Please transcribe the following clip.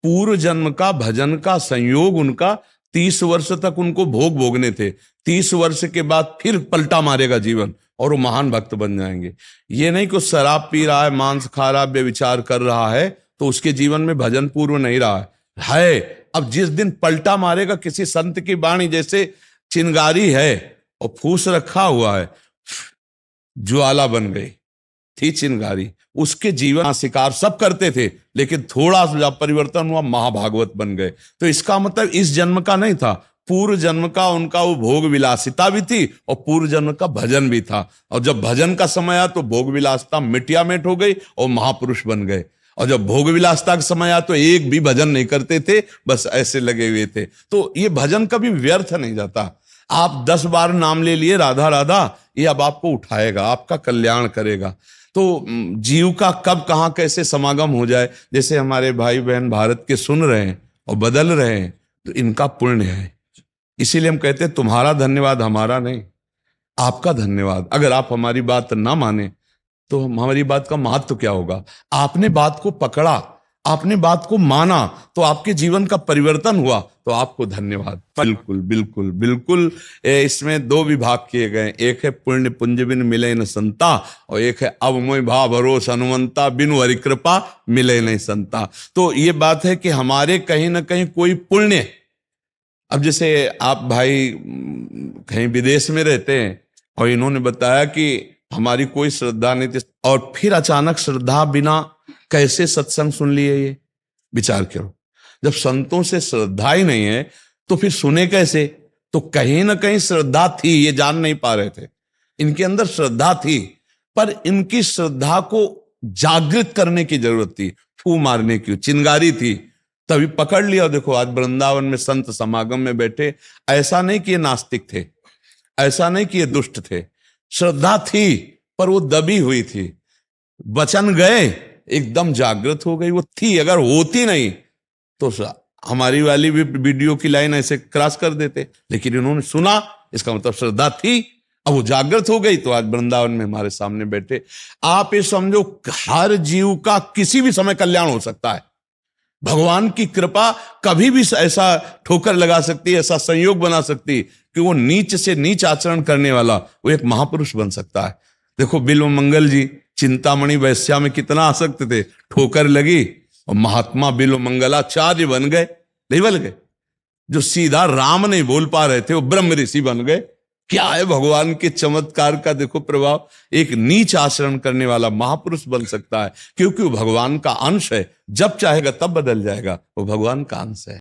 पूर्व जन्म का भजन का संयोग उनका 30 वर्ष तक उनको भोग भोगने थे। 30 वर्ष के बाद फिर पलटा मारेगा जीवन और वो महान भक्त बन जाएंगे। ये नहीं कि शराब पी रहा है, मांस खा रहा है, व्यभिचार कर रहा है तो उसके जीवन में भजन पूर्व नहीं रहा है। अब जिस दिन पलटा मारेगा, किसी संत की वाणी जैसे चिंगारी है और फूस रखा हुआ है, ज्वाला बन गई थी चिंगारी, उसके जीवन शिकार सब करते थे लेकिन थोड़ा सा परिवर्तन हुआ, महाभागवत बन गए। तो इसका मतलब इस जन्म का नहीं था, पूर्व जन्म का उनका वो भोग विलासिता भी थी और पूर्व जन्म का भजन भी था। और जब भजन का समय आया तो भोग विलासिता मिटिया मिट हो गई और महापुरुष बन गए। और जब भोग विलासिता का समय आया तो एक भी भजन नहीं करते थे, बस ऐसे लगे हुए थे। तो ये भजन कभी व्यर्थ नहीं जाता। आप 10 बार नाम ले लिए राधा राधा, ये अब आपको उठाएगा, आपका कल्याण करेगा। तो जीव का कब कहां कैसे समागम हो जाए, जैसे हमारे भाई बहन भारत के सुन रहे हैं और बदल रहे हैं, तो इनका पुण्य है। इसीलिए हम कहते हैं तुम्हारा धन्यवाद हमारा नहीं, आपका धन्यवाद। अगर आप हमारी बात ना माने तो हमारी बात का महत्व क्या होगा। आपने बात को पकड़ा, आपने बात को माना, तो आपके जीवन का परिवर्तन हुआ, तो आपको धन्यवाद। बिल्कुल बिल्कुल बिल्कुल। इसमें 2 विभाग किए गए, एक है पुण्य पुंज बिन मिले न संता, और एक है अब मोय भाव भरोस हनुमंता, बिनु हरि कृपा मिले नहीं संता। तो ये बात है कि हमारे कहीं ना कहीं कोई पुण्य, अब जैसे आप भाई कहीं विदेश में रहते हैं और इन्होंने बताया कि हमारी कोई श्रद्धा नहीं थी, और फिर अचानक श्रद्धा बिना कैसे सत्संग सुन लिए। ये विचार करो, जब संतों से श्रद्धा ही नहीं है तो फिर सुने कैसे। तो कहीं ना कहीं श्रद्धा थी, ये जान नहीं पा रहे थे, इनके अंदर श्रद्धा थी, पर इनकी श्रद्धा को जागृत करने की जरूरत थी, फू मारने की, चिंगारी थी, तभी पकड़ लिया। देखो आज वृंदावन में संत समागम में बैठे, ऐसा नहीं कि ये नास्तिक थे, ऐसा नहीं कि ये दुष्ट थे, श्रद्धा थी पर वो दबी हुई थी। वचन गए, एकदम जागृत हो गई वो थी। अगर होती नहीं तो हमारी वाली भी वीडियो की लाइन ऐसे क्रॉस कर देते, लेकिन इन्होंने सुना, इसका मतलब श्रद्धा थी। अब वो जागृत हो गई तो आज वृंदावन में हमारे सामने बैठे। आप ये समझो, हर जीव का किसी भी समय कल्याण हो सकता है। भगवान की कृपा कभी भी ऐसा ठोकर लगा सकती है, ऐसा संयोग बना सकती कि वो नीच से नीच आचरण करने वाला वो एक महापुरुष बन सकता है। देखो बिल्व मंगल जी चिंतामणि वैश्या में कितना आसक्त थे, ठोकर लगी और महात्मा बिल्व मंगलाचार्य बन गए, नहीं बन गए। जो सीधा राम नहीं बोल पा रहे थे वो ब्रह्म ऋषि बन गए। क्या है भगवान के चमत्कार का देखो प्रभाव। एक नीच आचरण करने वाला महापुरुष बन सकता है, क्योंकि वो भगवान का अंश है। जब चाहेगा तब बदल जाएगा, वो भगवान का अंश है।